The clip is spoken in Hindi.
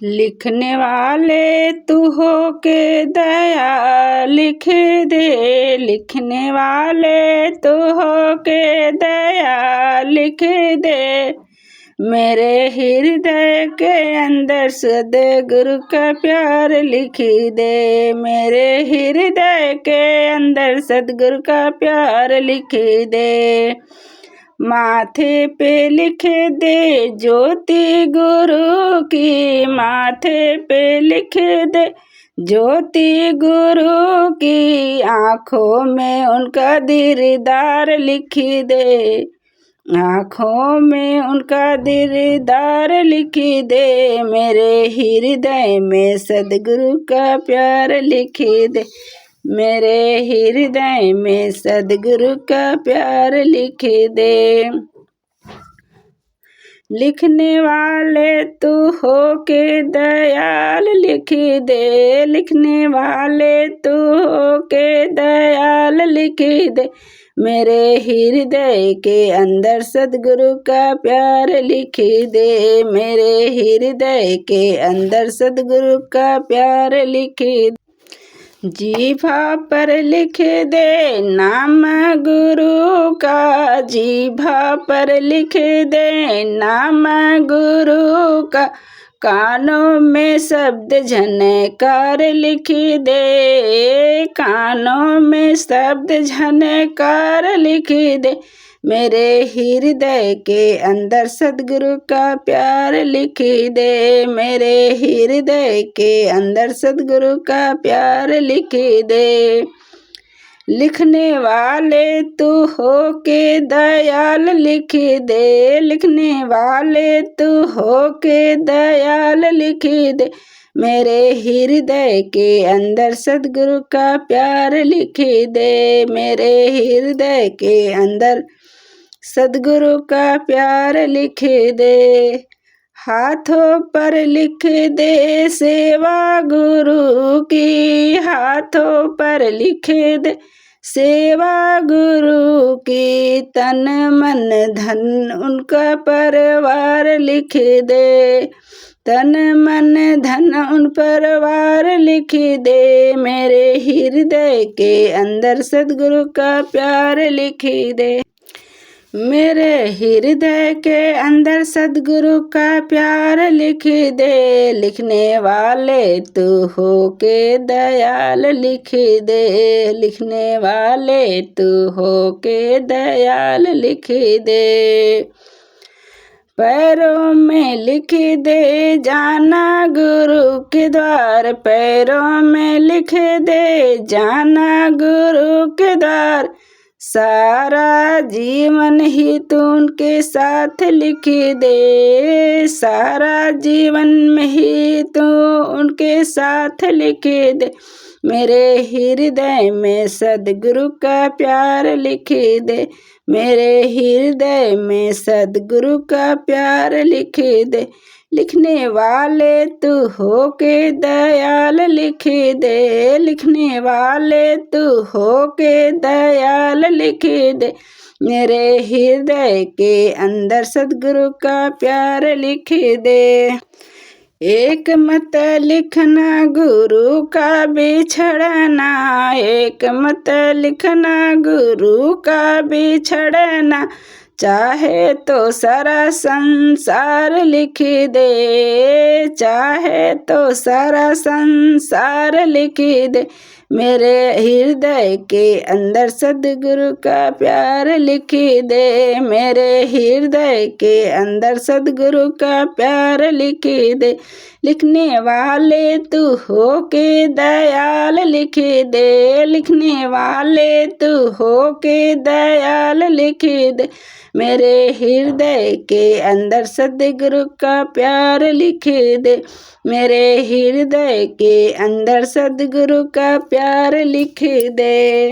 लिखने वाले तू हो के दया लिख दे, लिखने वाले तू हो के दया लिख दे। मेरे हृदय के अंदर सद्गुरु का प्यार लिख दे, मेरे हृदय के अंदर सद्गुरु का प्यार लिख दे। माथे पे लिख दे ज्योति गुरु की, माथे पे लिख दे ज्योति गुरु की। आँखों में उनका दीदार लिख दे, आँखों में उनका दीदार लिख दे। मेरे हृदय में सद्गुरु का प्यार लिख दे, मेरे हृदय में सद्गुरु का प्यार लिख दे। लिखने वाले तू हो के दयाल लिख दे, लिखने वाले तू हो के दयाल लिख दे। मेरे हृदय के अंदर सद्गुरु का प्यार लिख दे, मेरे हृदय के अंदर सद्गुरु का प्यार लिख दे। जीभा पर लिख दे नाम गुरु का, जीभा पर लिख दे नाम गुरु का। कानों में शब्द झनकार लिख दे, कानों में शब्द झनकार लिख दे। मेरे हृदय के अंदर सद्गुरु का प्यार लिख दे, मेरे हृदय के अंदर सद्गुरु का प्यार लिख दे। लिखने वाले तू हो के दयाल लिख दे, लिखने वाले तू हो के दयाल लिख दे। मेरे हृदय के अंदर सद्गुरु का प्यार लिख दे, मेरे हृदय के अंदर सद्गुरु का प्यार लिख दे। हाथों पर लिख दे सेवा गुरु की, हाथों पर लिख दे सेवा गुरु की। तन मन धन उनका परिवार लिख दे, तन मन धन उन परिवार लिख दे। मेरे हृदय के अंदर सद्गुरु का प्यार लिख दे, मेरे हृदय के अंदर सद्गुरु का प्यार लिख दे। लिखने वाले तू हो के दयाल लिख दे, लिखने वाले तू हो के दयाल लिख दे। पैरों में लिख दे जाना गुरु के द्वार, पैरों में लिख दे जाना गुरु के द्वार। सारा जीवन ही तू उनके साथ लिख दे, सारा जीवन में ही तू उनके साथ लिख दे। मेरे हृदय में सद्गुरु का प्यार लिख दे, मेरे हृदय में सद्गुरु का प्यार लिख दे। लिखने वाले तू हो के दयाल लिख दे, लिखने वाले तू हो के दयाल लिख दे। मेरे हृदय के अंदर सद्गुरु का प्यार लिख दे। एक मत लिखना गुरु का बिछड़ना, एक मत लिखना गुरु का बिछड़ना। चाहे तो सारा संसार लिख दे, चाहे तो सारा संसार लिख दे। मेरे हृदय के अंदर सद्गुरु का प्यार लिख दे, मेरे हृदय के अंदर सद्गुरु का प्यार लिख दे। लिखने वाले तू हो के दयाल लिख दे, लिखने वाले तू हो के दयाल लिख दे। मेरे हृदय के अंदर सद्गुरु का प्यार लिख दे, मेरे हृदय के अंदर सद्गुरु का प्यार लिख दे।